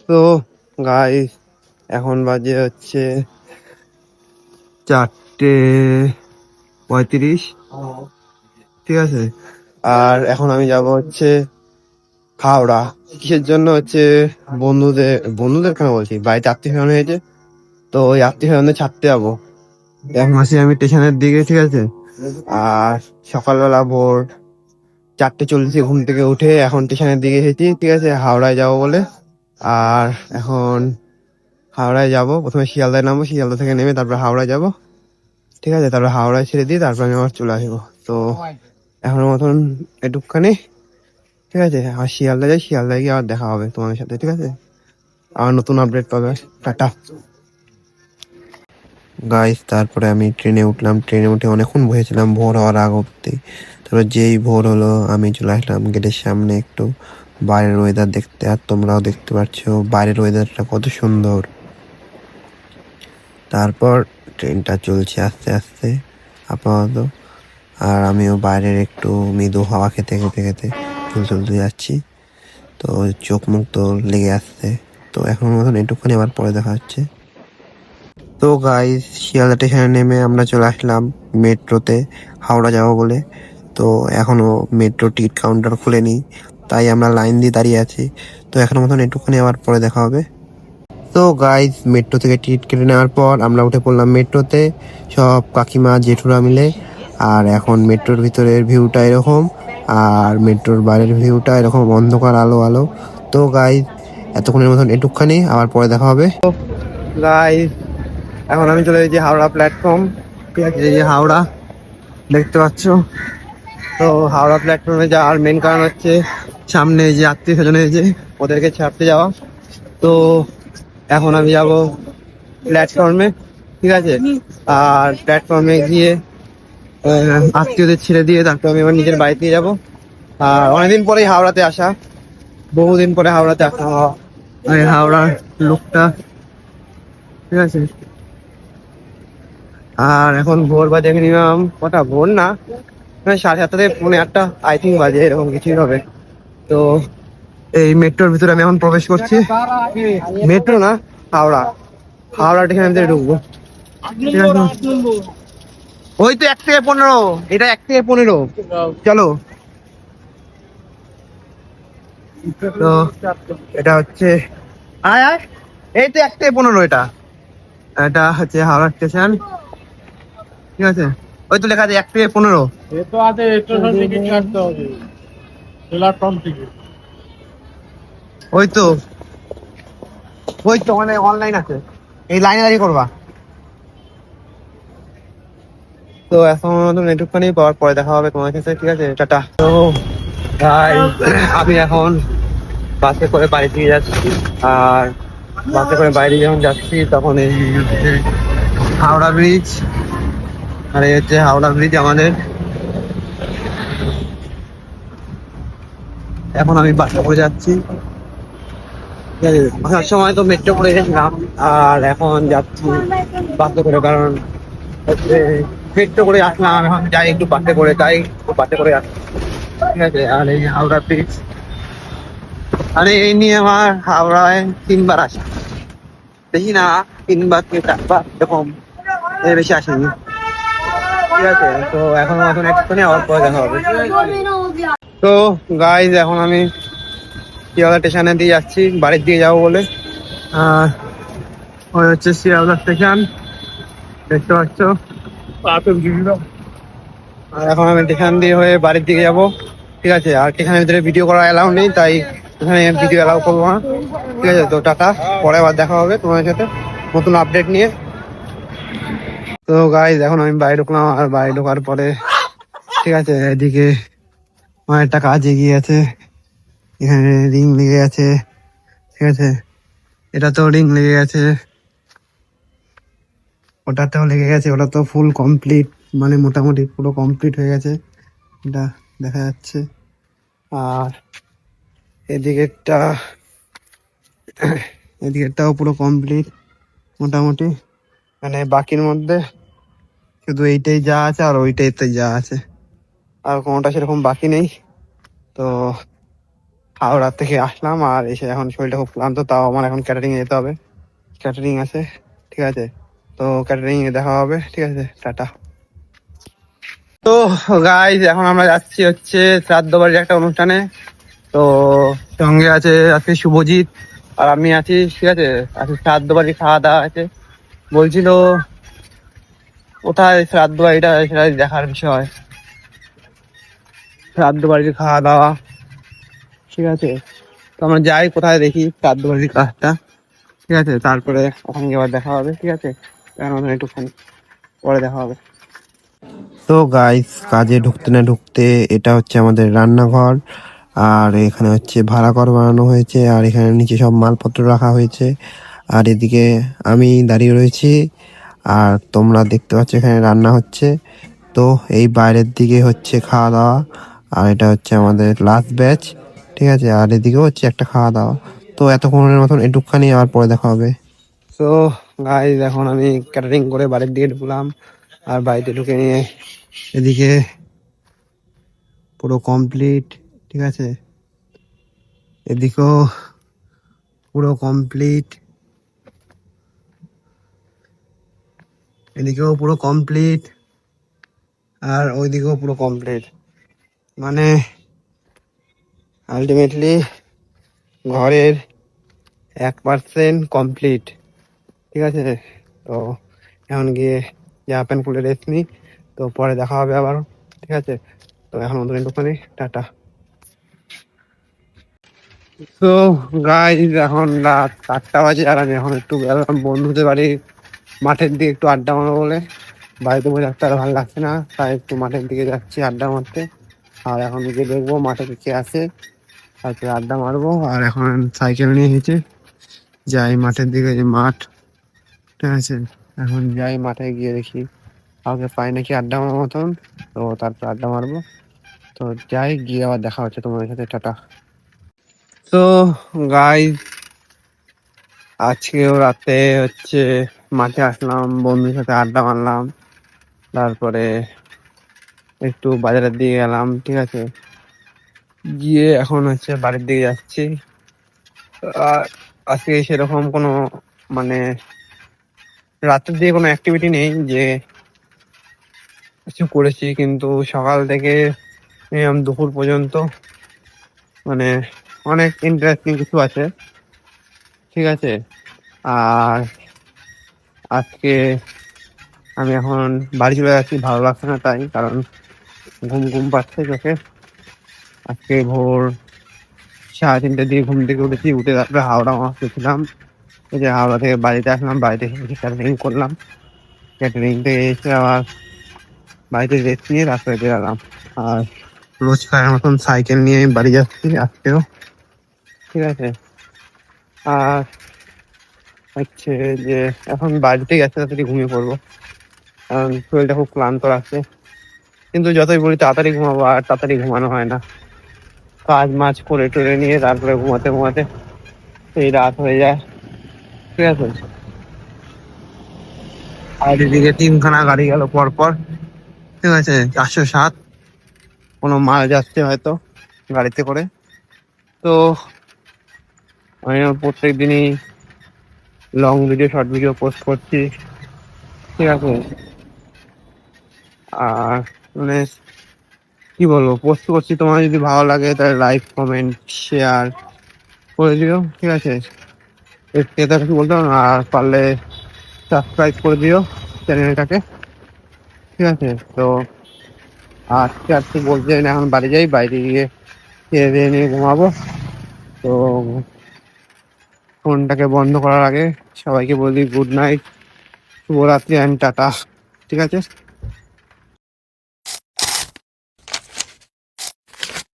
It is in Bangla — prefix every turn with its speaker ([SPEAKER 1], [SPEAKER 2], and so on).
[SPEAKER 1] তো গাইস, এখন বাজে হচ্ছে 4:35। ঠিক আছে, আর এখন আমি যাব হচ্ছে হাওড়া। কিসের জন্য হচ্ছে? বন্ধুদের বন্ধুদের কেন বলছি, বাড়িতে আত্মীয় স্বজন হয়েছে, তো ওই আত্মীয় স্বজনদের ছাড়তে যাবো। এক মাসে আমি স্টেশনের দিকে, ঠিক আছে। আর সকালবেলা ভোর 4:40 ঘুম থেকে উঠে এখন স্টেশনের দিকে এসেছি, ঠিক আছে, হাওড়ায় যাবো বলে। আর এখন হাওড়ায় যাব, প্রথমে শিয়ালদায় নামবো, শিয়ালদা থেকে নেমে তারপর হাওড়ায় যাব, ঠিক আছে। তারপর হাওড়ায় ছেড়ে দিয়ে তারপর আমি আবার চলে আসবো। তো এখনের মতন একটুখানি, ঠিক আছে। আর শিয়ালদা যাই, শিয়ালদায় গিয়ে আবার দেখা হবে তোমাদের সাথে, ঠিক আছে। আর নতুন আপডেট পাবে। Tata guys. তারপরে আমি ট্রেনে উঠলাম, ট্রেনে উঠে অনেকক্ষণ বসেছিলাম ভোর হওয়ার আগ অব্দি। তারপর যেই ভোর হলো আমি চলে আসলাম গেটের সামনে একটু বাইরের ওয়েদার দেখতে। আর তোমরাও দেখতে পাচ্ছ বাইরের ওয়েদারটা কত সুন্দর। তারপর ট্রেনটা চলছে আস্তে আস্তে আপাতত, আর আমিও বাইরের একটু মৃদু হাওয়া খেতে খেতে খেতে চলতে চলতে যাচ্ছি। তো চোখ মুখ তো লেগে আসছে। তো এখন মতন একটুখানি আবার পরে দেখা হচ্ছে। তো গাইস, শিয়ালদা স্টেশনে নেমে আমরা চলে আসলাম মেট্রোতে হাওড়া যাবো বলে। তো এখনো মেট্রো টিকিট কাউন্টার খুলেনি, তাই আমরা লাইন দিয়ে দাঁড়িয়ে আছি। তো এখনো মতন একটুখানি আবার পরে দেখা হবে। তো গাইস, মেট্রো থেকে টিকিট কেটে নেওয়ার পর আমরা উঠে পড়লাম মেট্রোতে, সব কাকিমা জেঠুরা মিলে। আর এখন মেট্রোর ভিতরের ভিউটা এরকম, আর মেট্রোর বাইরের ভিউটা এরকম অন্ধকার আলো আলো। তো গাইস, এতক্ষণের মতন একটুখানি আবার পরে দেখা হবে। গাইস, এখন আমি চলে এসেছি হাওড়া প্ল্যাটফর্ম, ঠিক আছে। এই যে হাওড়া দেখতে পাচ্ছ। তো হাওড়া প্ল্যাটফর্মে যাওয়ার মেন কারণ হচ্ছে সামনে যে আত্মীয় স্বজন হয়েছে ওদেরকে ছাড়তে যাওয়া। তো এখন আমি যাব প্ল্যাটফর্মে, ঠিক আছে। আর প্ল্যাটফর্মে গিয়ে আত্মীয়দের ছেড়ে দিয়ে তারপর আমি আমার নিজের বাড়িতে যাবো। আর অনেকদিন পরেই হাওড়াতে আসা, বহুদিন পরে হাওড়াতে আসা হওয়া। এই হাওড়ার লোকটা, ঠিক আছে। আর এখন ভোর বাজে মিনিমাম, কটা ভোর না, 7:30 থেকে 8:45 আই থিঙ্ক বাজে, এরকম কিছুই হবে। তো এই মেট্রোর ভিতরে আমি এখন প্রবেশ করছি। মেট্রো না, হাওড়া, হাওড়া স্টেশনের ভিতরে ঢুকবো, ঠিক আছে। ওই তো 1 থেকে 15, এটা 1 থেকে 15, চলো। তো এটা হচ্ছে আয় আয়, এই তো 1 থেকে 15, এটা এটা হচ্ছে হাওড়া স্টেশন, ঠিক আছে। ওই তো লেখা আছে 1 থেকে 15।
[SPEAKER 2] এ তো আছে স্টেশন টিকিট কাটতে হবে, প্ল্যাটফর্ম টিকিট।
[SPEAKER 1] ওই তো, ওই তো মানে অনলাইন আছে, এই লাইনে দাঁড়িয়ে করবা। তো এখন নতুন একটুখানি পাওয়ার পরে দেখা হবে তোমার কাছে, ঠিক আছে। টাটা। তো ভাই, আমি এখন বাসে করে বাড়ি থেকে যাচ্ছি। আর বাসে করে বাইরে যখন যাচ্ছি তখন এই হচ্ছে হাওড়া ব্রিজ, আর এই হচ্ছে হাওড়া ব্রিজ আমাদের। এখন আমি বাসে করে যাচ্ছি, ঠিক আছে। আসার সময় তো মেট্রো করে গেছিলাম, আর এখন যাচ্ছি বাসে করে, কারণ হচ্ছে মেট্রো করে আসলাম, এখন যাই একটু বাসে করে, তাই একটু বাসে করে আসছি, ঠিক আছে। আর এই হাওড়া ব্রিজ, আরে এই নিয়ে আমার হাওড়ায় 3 বার আসা, বেশি না, 3 বার কি 4 বার এরকম, এর বেশি আসেনি, ঠিক আছে। তো এখন মতন একটুখানি আবার পরে দেখা হবে। তো গাইজ, এখন আমি শিয়ালদা স্টেশনে দিয়ে যাচ্ছি বাড়ির দিকে যাবো বলে। আর ওই হচ্ছে শিয়ালদা স্টেশন, দেখতে পাচ্ছ। আর এখন আমি স্টেশন দিয়ে হয়ে বাড়ির দিকে যাব, ঠিক আছে। আর স্টেশনের ভিতরে ভিডিও করা এলাও নেই, তাই এখানে ভিডিও এলাও করবো না, ঠিক আছে। তো টাটা, পরে আবার দেখা হবে তোমার সাথে নতুন আপডেট নিয়ে। তো গাইজ, এখন আমি বাড়ি ঢুকলাম, আর বাড়ি ঢোকার পরে, ঠিক আছে, এদিকে আমার একটা কাজ এগিয়ে আছে। এখানে রিং লেগে আছে, ঠিক আছে। এটাতেও রিং লেগে গেছে, ওটাতেও লেগে গেছে, ওটা তো ফুল কমপ্লিট, মানে মোটামুটি পুরো কমপ্লিট হয়ে গেছে, এটা দেখা যাচ্ছে। আর এদিকেরটা, এদিকেরটাও পুরো কমপ্লিট মোটামুটি, মানে বাকির মধ্যে শুধু এইটাই যা আছে আর ওইটাইতে যা আছে, আর কোনোটা সেরকম বাকি নেই। তো হাওড়া থেকে আসলাম আর এসে এখন শরীরটা খুব ক্লান্ত, তাও আমার এখন ক্যাটারিং এ যেতে হবে, ক্যাটারিং আছে, ঠিক আছে। তো ক্যাটারিং এ দেখা হবে, ঠিক আছে, টাটা। তো গাইজ এখন আমরা যাচ্ছি হচ্ছে শ্রাদ্ধ বাড়ির একটা অনুষ্ঠানে। তো সঙ্গে আছে আজকে শুভজিৎ আর আমি আছি, ঠিক আছে। আজকে শ্রাদ্ধ বাড়ি খাওয়া দাওয়া আছে, বলছিল কোথায় শ্রাদ্ধ বাড়িটা সেটা দেখার বিষয়, শ্রাদ্ধ বাড়ির খাওয়া দাওয়া, ঠিক আছে। তো আমরা যাই কোথায় দেখি শ্রাদ্ধ বাড়ির কাজটা, ঠিক আছে, তারপরে ওখানে গিয়ে আবার দেখা হবে, ঠিক আছে। এখন একটুখানি পরে দেখা হবে। তো গাইস কাজে ঢুকতে না ঢুকতে এটা হচ্ছে আমাদের রান্নাঘর, আর এখানে হচ্ছে ভাড়া ঘর বানানো হয়েছে, আর এখানে নিচে সব মালপত্র রাখা হয়েছে, আর এদিকে আমি দাঁড়িয়ে রয়েছি, আর তোমরা দেখতে পাচ্ছ এখানে রান্না হচ্ছে। তো এই বাইরের দিকে হচ্ছে খাওয়া দাওয়া, আর এটা হচ্ছে আমাদের লাস্ট ব্যাচ, ঠিক আছে। আর এদিকেও হচ্ছে একটা খাওয়া দাওয়া। তো এতক্ষণের মতন একটুখানি আর পরে দেখা হবে। তো গাইস এখন আমি ক্যাটারিং করে বাড়ির দিকে ঢুকলাম, আর বাড়িতে ঢুকে নিয়ে এদিকে পুরো কমপ্লিট, ঠিক আছে, এদিকেও পুরো কমপ্লিট, এদিকেও পুরো কমপ্লিট, আর ওইদিকেও পুরো কমপ্লিট। মানে আলটিমেটলি ঘরের 1% কমপ্লিট, ঠিক আছে। তো এখন গিয়ে জামা প্যান্ট খুলে রেস্ট নিই, তো পরে দেখা হবে আবার, ঠিক আছে। তো এখন মতন একটুখানি টাটা। তো গাইজ এখন রাত 8টা বাজে, আর আমি এখন একটু গেলাম বন্ধুদের বাড়ি মাঠের দিকে একটু আড্ডা মারবো বলে। বাড়িতে বসে থাকতে আর ভালো লাগছে না, তাই একটু মাঠের দিকে যাচ্ছি আড্ডা মারতে। আর এখন গিয়ে দেখবো মাঠে কে আছে, তারপরে আড্ডা মারবো। আর এখন সাইকেল নিয়ে হেঁটে যাই মাঠের দিকে, যে মাঠ, ঠিক আছে। এখন যাই মাঠে গিয়ে দেখি কাউকে পাই নাকি আড্ডা মারার মতন, তো তারপর আড্ডা মারবো। তো যাই, গিয়ে আবার দেখা হচ্ছে তোমাদের সাথে, টাটা। তো গাইজ আজকেও রাতে হচ্ছে মাঠে আসলাম, বন্ধুর সাথে আড্ডা মারলাম, তারপরে একটু বাজারের দিকে গেলাম, ঠিক আছে। গিয়ে এখন হচ্ছে বাড়ির দিকে যাচ্ছি। আর আজকে সেরকম কোনো মানে রাতের দিকে কোনো অ্যাক্টিভিটি নেই যে কিছু করেছি, কিন্তু সকাল থেকে দুপুর পর্যন্ত মানে অনেক ইন্টারেস্টিং কিছু আছে, ঠিক আছে। আর আজকে আমি এখন বাড়ি চলে যাচ্ছি, ভালো লাগছে না তাই, কারণ ঘুম ঘুম পাচ্ছে চোখে। আজকে ভোর 3:30 দিয়ে ঘুম থেকে উঠেছি, উঠে তারপরে হাওড়া গেছিলাম, এই যে হাওড়া থেকে বাড়িতে আসলাম, বাড়িতে এসে ক্যাটারিং করলাম, ক্যাটারিং থেকে এসে আবার বাড়িতে রেস্ট নিয়ে রাস্তায় বেরালাম। আর রোজকারের মতন সাইকেল নিয়ে আমি বাড়ি যাচ্ছি আজকেও, ঠিক আছে। আর হচ্ছে যে এখন বাড়িতে গেছে তাড়াতাড়ি ঘুমিয়ে পড়বো, কারণ শরীরটা খুব ক্লান্ত লাগছে। কিন্তু যতই বলি তাড়াতাড়ি ঘুমাবো, আর তাড়াতাড়ি ঘুমানো হয় না। কাজ মাছ করে টরে নিয়ে তারপরে ঘুমাতে ঘুমাতে সেই রাত হয়ে যায়, ঠিক আছে। আর এদিকে 3খানা গাড়ি গেল পর পর, ঠিক আছে, 407, কোনো মাল যাচ্ছে হয়তো গাড়িতে করে। তো আমি প্রত্যেক দিনই long video short video post করছি, ঠিক আছে। আর মানে কি বলবো, পোস্ট করছি, তোমার যদি ভালো লাগে তাহলে লাইক কমেন্ট শেয়ার করে দিও, ঠিক আছে। এটা কিছু বলতে হবে না, আর পারলে সাবস্ক্রাইব করে দিও চ্যানেলটাকে, ঠিক আছে। তো আজকে আর কি বলতে চাই না, এখন বাড়ি যাই, বাইরে গিয়ে খেয়ে দিয়ে নিয়ে ঘুমাবো। তো ফোনটাকে বন্ধ করার আগে সবাইকে বলি গুড নাইট, শুভরাত্রি অ্যান্ড টাটা, ঠিক আছে।